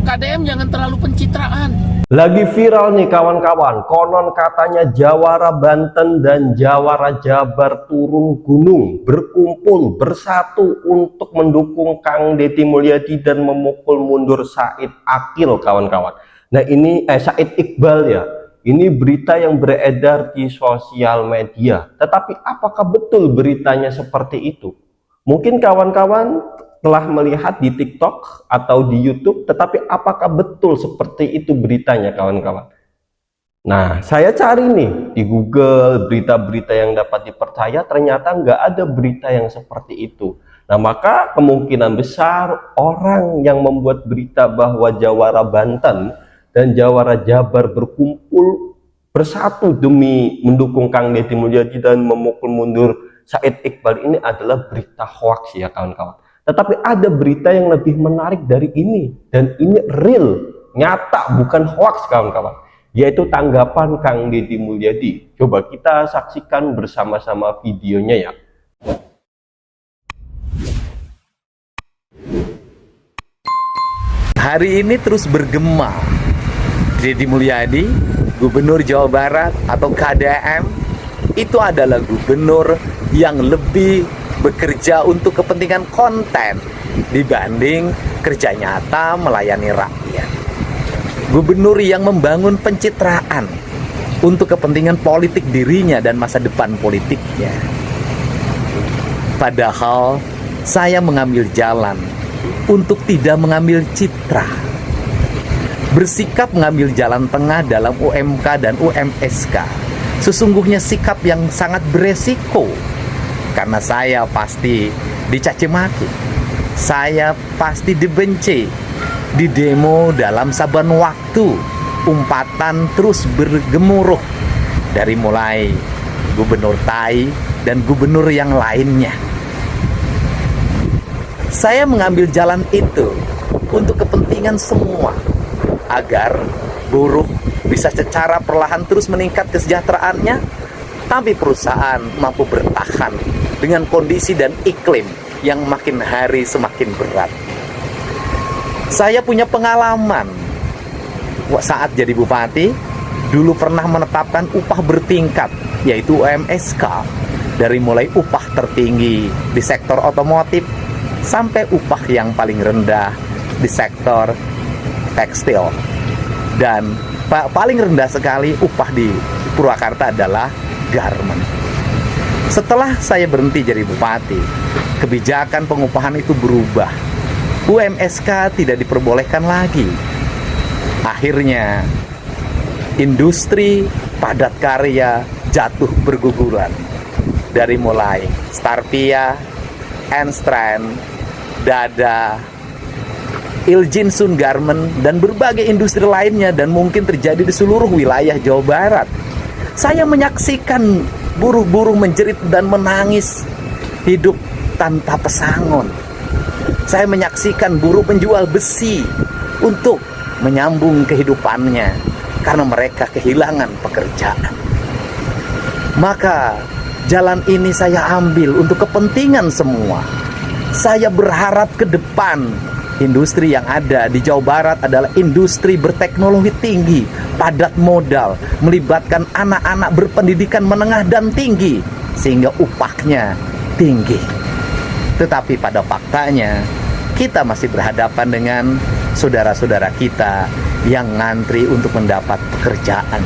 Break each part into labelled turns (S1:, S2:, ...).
S1: KDM jangan terlalu pencitraan.
S2: Lagi viral nih kawan-kawan, konon katanya Jawara Banten dan Jawara Jabar turun gunung, berkumpul, bersatu untuk mendukung Kang Deddy Mulyadi dan memukul mundur Said Akil kawan-kawan. Nah ini, Said Iqbal ya, ini berita yang beredar di sosial media. Tetapi apakah betul beritanya seperti itu? Mungkin kawan-kawan telah melihat di TikTok atau di YouTube, tetapi apakah betul seperti itu beritanya kawan-kawan? Nah, saya cari nih di Google berita-berita yang dapat dipercaya, ternyata nggak ada berita yang seperti itu. Nah, maka kemungkinan besar orang yang membuat berita bahwa Jawara Banten dan Jawara Jabar berkumpul bersatu demi mendukung Kang Deddy Mulyadi dan memukul mundur Said Iqbal ini adalah berita hoax ya kawan-kawan. Tetapi ada berita yang lebih menarik dari ini, dan ini real, nyata, bukan hoax kawan-kawan, yaitu tanggapan Kang Deddy Mulyadi. Coba kita saksikan bersama-sama videonya ya.
S3: Hari ini terus bergema, Deddy Mulyadi, Gubernur Jawa Barat atau KDM, itu adalah gubernur yang lebih bekerja untuk kepentingan konten dibanding kerja nyata melayani rakyat. Gubernur yang membangun pencitraan untuk kepentingan politik dirinya dan masa depan politiknya. Padahal saya mengambil jalan untuk tidak mengambil citra, bersikap mengambil jalan tengah dalam UMK dan UMSK. Sesungguhnya sikap yang sangat beresiko, karena saya pasti dicaci maki, saya pasti dibenci, di demo dalam saban waktu, umpatan terus bergemuruh dari mulai Gubernur Tai dan gubernur yang lainnya. Saya mengambil jalan itu untuk kepentingan semua, agar buruh bisa secara perlahan terus meningkat kesejahteraannya, tapi perusahaan mampu bertahan dengan kondisi dan iklim yang makin hari semakin berat. Saya punya pengalaman saat jadi bupati, dulu pernah menetapkan upah bertingkat, yaitu UMSK, dari mulai upah tertinggi di sektor otomotif sampai upah yang paling rendah di sektor tekstil, dan paling rendah sekali upah di Purwakarta adalah garment. Setelah saya berhenti jadi bupati, kebijakan pengupahan itu berubah. UMSK tidak diperbolehkan lagi. Akhirnya industri padat karya jatuh berguguran. Dari mulai Starpia, Enstrand, Dada, Iljinsun Garment, dan berbagai industri lainnya, dan mungkin terjadi di seluruh wilayah Jawa Barat. Saya menyaksikan buruh-buruh menjerit dan menangis hidup tanpa pesangon. Saya menyaksikan buruh penjual besi untuk menyambung kehidupannya karena mereka kehilangan pekerjaan. Maka jalan ini saya ambil untuk kepentingan semua. Saya berharap ke depan industri yang ada di Jawa Barat adalah industri berteknologi tinggi, padat modal, melibatkan anak-anak berpendidikan menengah dan tinggi, sehingga upahnya tinggi. Tetapi pada faktanya, kita masih berhadapan dengan saudara-saudara kita yang ngantri untuk mendapat pekerjaan.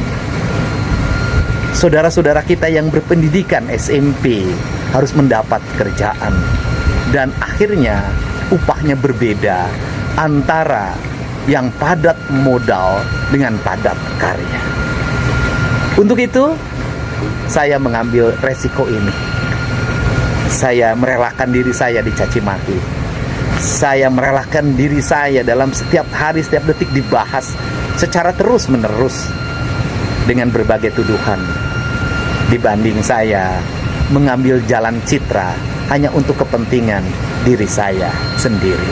S3: Saudara-saudara kita yang berpendidikan SMP harus mendapat pekerjaan, dan akhirnya upahnya berbeda antara yang padat modal dengan padat karya. Untuk itu, saya mengambil resiko ini. Saya merelakan diri saya dicaci maki. Saya merelakan diri saya dalam setiap hari, setiap detik dibahas secara terus-menerus dengan berbagai tuduhan. Dibanding saya mengambil jalan citra hanya untuk kepentingan diri saya sendiri.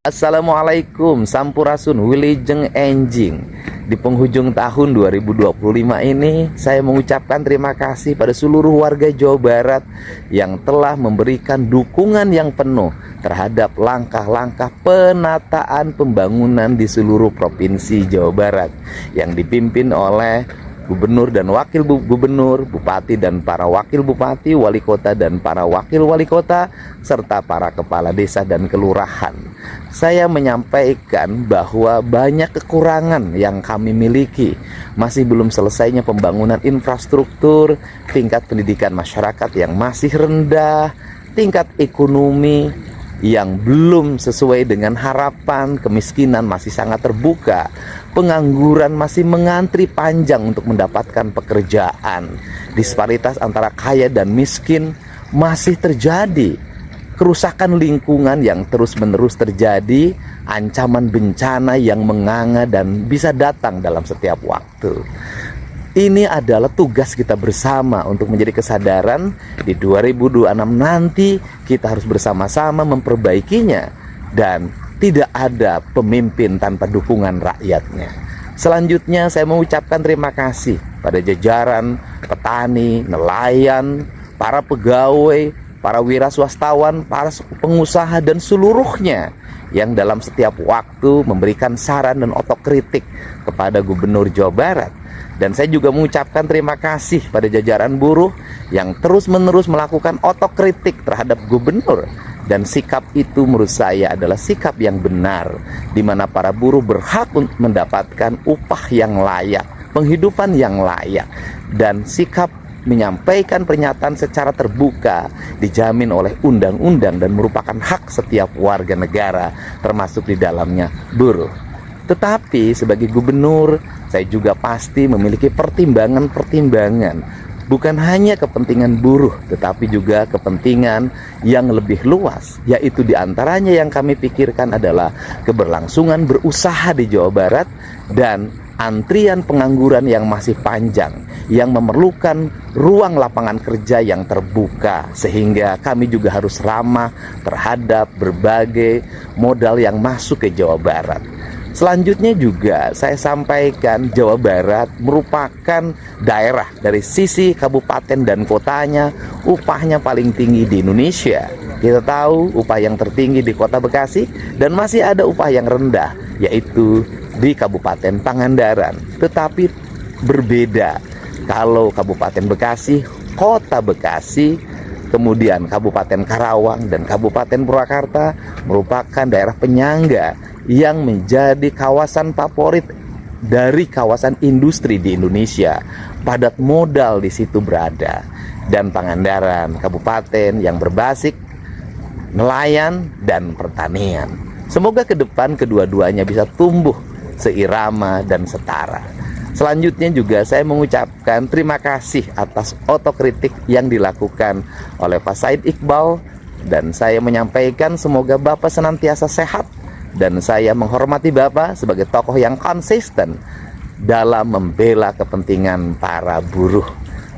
S3: Assalamualaikum, sampurasun, wilujeng enjing. Di penghujung tahun 2025 ini, saya mengucapkan terima kasih pada seluruh warga Jawa Barat yang telah memberikan dukungan yang penuh terhadap langkah-langkah penataan pembangunan di seluruh provinsi Jawa Barat yang dipimpin oleh gubernur dan wakil gubernur, bupati dan para wakil bupati, wali kota dan para wakil wali kota, serta para kepala desa dan kelurahan. Saya menyampaikan bahwa banyak kekurangan yang kami miliki. Masih belum selesainya pembangunan infrastruktur, tingkat pendidikan masyarakat yang masih rendah, tingkat ekonomi yang belum sesuai dengan harapan, kemiskinan masih sangat terbuka, pengangguran masih mengantri panjang untuk mendapatkan pekerjaan, disparitas antara kaya dan miskin masih terjadi, kerusakan lingkungan yang terus-menerus terjadi, ancaman bencana yang menganga dan bisa datang dalam setiap waktu. Ini adalah tugas kita bersama untuk menjadi kesadaran di 2026 nanti kita harus bersama-sama memperbaikinya dan tidak ada pemimpin tanpa dukungan rakyatnya. Selanjutnya saya mengucapkan terima kasih pada jajaran petani, nelayan, para pegawai, para wira swastawan, para pengusaha dan seluruhnya yang dalam setiap waktu memberikan saran dan otokritik kepada Gubernur Jawa Barat. Dan saya juga mengucapkan terima kasih pada jajaran buruh yang terus-menerus melakukan otokritik terhadap gubernur. Dan sikap itu menurut saya adalah sikap yang benar, di mana para buruh berhak untuk mendapatkan upah yang layak, penghidupan yang layak, dan sikap menyampaikan pernyataan secara terbuka dijamin oleh undang-undang dan merupakan hak setiap warga negara, termasuk di dalamnya buruh. Tetapi sebagai gubernur, saya juga pasti memiliki pertimbangan-pertimbangan, bukan hanya kepentingan buruh, tetapi juga kepentingan yang lebih luas, yaitu diantaranya yang kami pikirkan adalah keberlangsungan berusaha di Jawa Barat dan antrian pengangguran yang masih panjang, yang memerlukan ruang lapangan kerja yang terbuka, sehingga kami juga harus ramah terhadap berbagai modal yang masuk ke Jawa Barat. Selanjutnya juga saya sampaikan Jawa Barat merupakan daerah dari sisi kabupaten dan kotanya upahnya paling tinggi di Indonesia. Kita tahu upah yang tertinggi di Kota Bekasi dan masih ada upah yang rendah yaitu di Kabupaten Pangandaran. Tetapi berbeda kalau Kabupaten Bekasi, Kota Bekasi, kemudian Kabupaten Karawang dan Kabupaten Purwakarta merupakan daerah penyangga yang menjadi kawasan favorit dari kawasan industri di Indonesia. Padat modal di situ berada. Dan Pangandaran, kabupaten yang berbasis nelayan dan pertanian. Semoga ke depan kedua-duanya bisa tumbuh seirama dan setara. Selanjutnya juga saya mengucapkan terima kasih atas otokritik yang dilakukan oleh Pak Said Iqbal, dan saya menyampaikan semoga Bapak senantiasa sehat. Dan saya menghormati Bapak sebagai tokoh yang konsisten dalam membela kepentingan para buruh.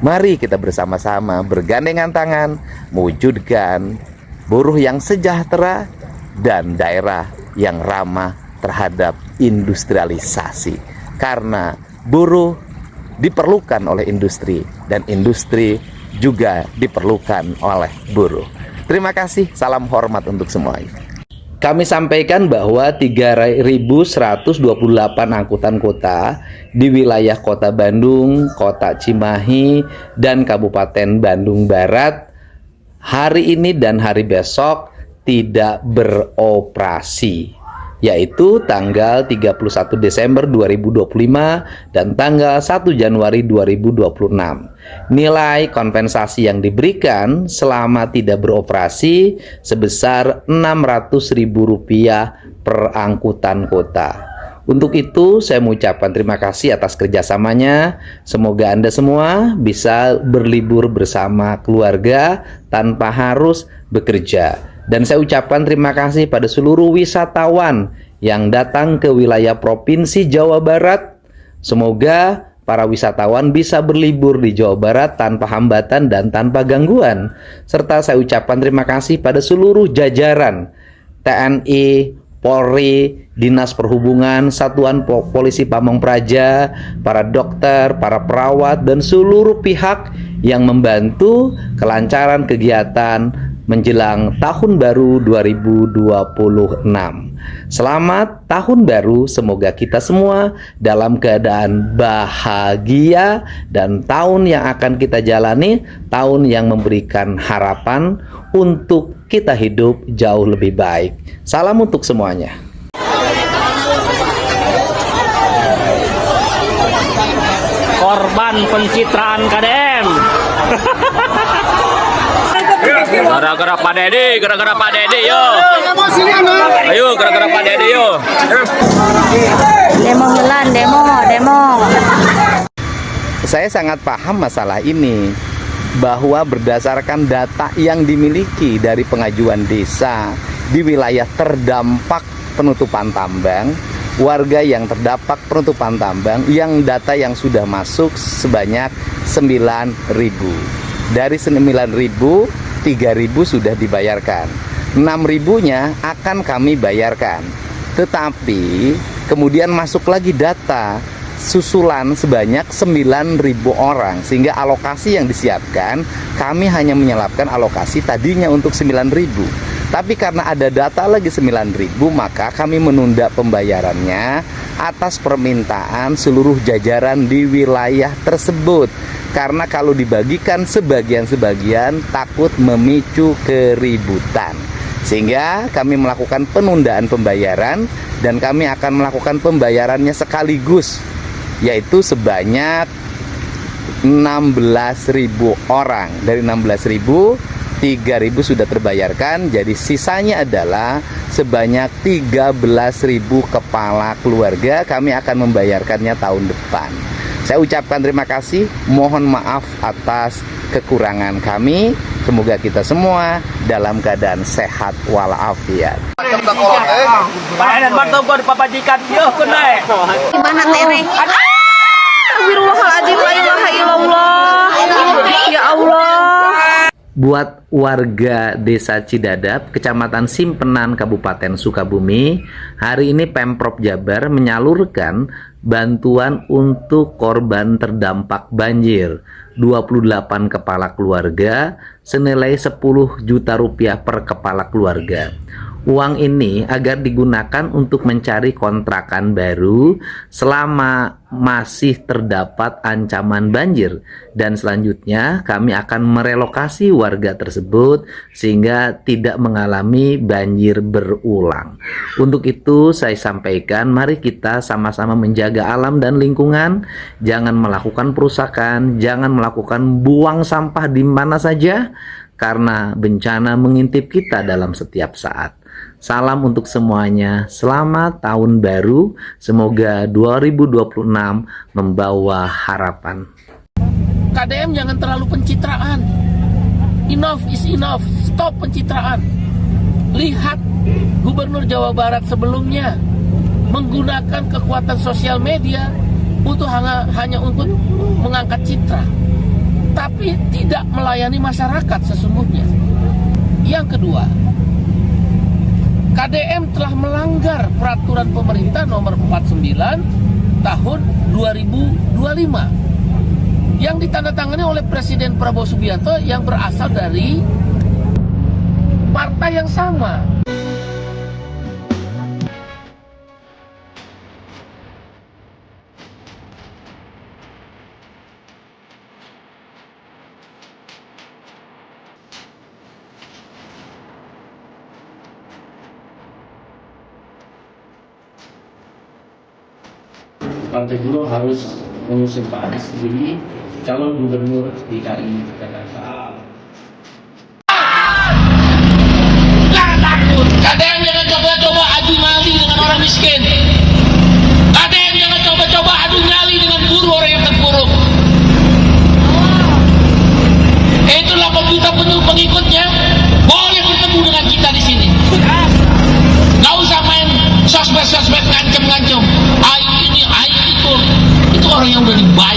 S3: Mari kita bersama-sama bergandengan tangan mewujudkan buruh yang sejahtera dan daerah yang ramah terhadap industrialisasi. Karena buruh diperlukan oleh industri dan industri juga diperlukan oleh buruh. Terima kasih, salam hormat untuk semuanya. Kami sampaikan bahwa 3.128 angkutan kota di wilayah Kota Bandung, Kota Cimahi, dan Kabupaten Bandung Barat hari ini dan hari besok tidak beroperasi, yaitu tanggal 31 Desember 2025 dan tanggal 1 Januari 2026. Nilai kompensasi yang diberikan selama tidak beroperasi sebesar Rp600.000 per angkutan kota. Untuk itu saya mengucapkan terima kasih atas kerjasamanya. Semoga Anda semua bisa berlibur bersama keluarga tanpa harus bekerja. Dan saya ucapkan terima kasih pada seluruh wisatawan yang datang ke wilayah Provinsi Jawa Barat. Semoga para wisatawan bisa berlibur di Jawa Barat tanpa hambatan dan tanpa gangguan. Serta saya ucapkan terima kasih pada seluruh jajaran TNI, Polri, Dinas Perhubungan, Satuan Polisi Pamong Praja, para dokter, para perawat, dan seluruh pihak yang membantu kelancaran kegiatan menjelang Tahun Baru 2026. Selamat Tahun Baru, semoga kita semua dalam keadaan bahagia dan tahun yang akan kita jalani, tahun yang memberikan harapan untuk kita hidup jauh lebih baik. Salam untuk semuanya.
S1: Korban pencitraan KDM. Gara-gara Pak Dedi, gara-gara Pak Dedi, yo. Ayo, gara-gara Pak Dedi, yo.
S4: Demo Milan, demo.
S3: Saya sangat paham masalah ini, bahwa berdasarkan data yang dimiliki dari pengajuan desa di wilayah terdampak penutupan tambang, warga yang terdampak penutupan tambang, yang data yang sudah masuk sebanyak 9.000. Dari 9.000, 3.000 sudah dibayarkan, 6.000-nya akan kami bayarkan. Tetapi kemudian masuk lagi data susulan sebanyak 9.000 orang, sehingga alokasi yang disiapkan, kami hanya menyelapkan alokasi tadinya untuk 9.000. Tapi karena ada data lagi 9.000, maka kami menunda pembayarannya atas permintaan seluruh jajaran di wilayah tersebut. Karena kalau dibagikan sebagian-sebagian takut memicu keributan. Sehingga kami melakukan penundaan pembayaran, dan kami akan melakukan pembayarannya sekaligus, yaitu sebanyak 16.000 orang. Dari 16.000, 3.000 sudah terbayarkan, jadi sisanya adalah sebanyak 13.000 kepala keluarga. Kami akan membayarkannya tahun depan. Saya ucapkan terima kasih, mohon maaf atas kekurangan kami. Semoga kita semua dalam keadaan sehat walafiat.
S4: Gimana Tere? Astagfirullahaladzim, la ilaha illallah. Ya Allah.
S3: Buat warga Desa Cidadap, Kecamatan Simpenan, Kabupaten Sukabumi, hari ini Pemprov Jabar menyalurkan bantuan untuk korban terdampak banjir. 28 kepala keluarga senilai 10 juta rupiah per kepala keluarga. Uang ini agar digunakan untuk mencari kontrakan baru selama masih terdapat ancaman banjir, dan selanjutnya kami akan merelokasi warga tersebut sehingga tidak mengalami banjir berulang. Untuk itu saya sampaikan, mari kita sama-sama menjaga alam dan lingkungan, jangan melakukan perusakan, jangan melakukan buang sampah di mana saja, karena bencana mengintip kita dalam setiap saat. Salam untuk semuanya, selamat tahun baru, semoga 2026 membawa harapan.
S1: KDM jangan terlalu pencitraan. Enough is enough, stop pencitraan. Lihat Gubernur Jawa Barat sebelumnya menggunakan kekuatan sosial media untuk hanya untuk mengangkat citra, tapi tidak melayani masyarakat sesungguhnya. Yang kedua, KDM telah melanggar peraturan pemerintah nomor 49 tahun 2025 yang ditandatangani oleh Presiden Prabowo Subianto yang berasal dari partai yang sama. Partai Buruh harus mengusung Pak Anies sendiri calon gubernur DKI Jakarta. Jangan takut, KDM jangan coba-coba adu nyali dengan orang miskin. KDM jangan coba-coba adu nyali dengan buruh, orang yang terpuruk. Itulah pejuta penuh pengikutnya, boleh bertemu dengan kita di sini. Gak usah main sosmed ngancem-ngancem. Itu orang yang udah dibayar.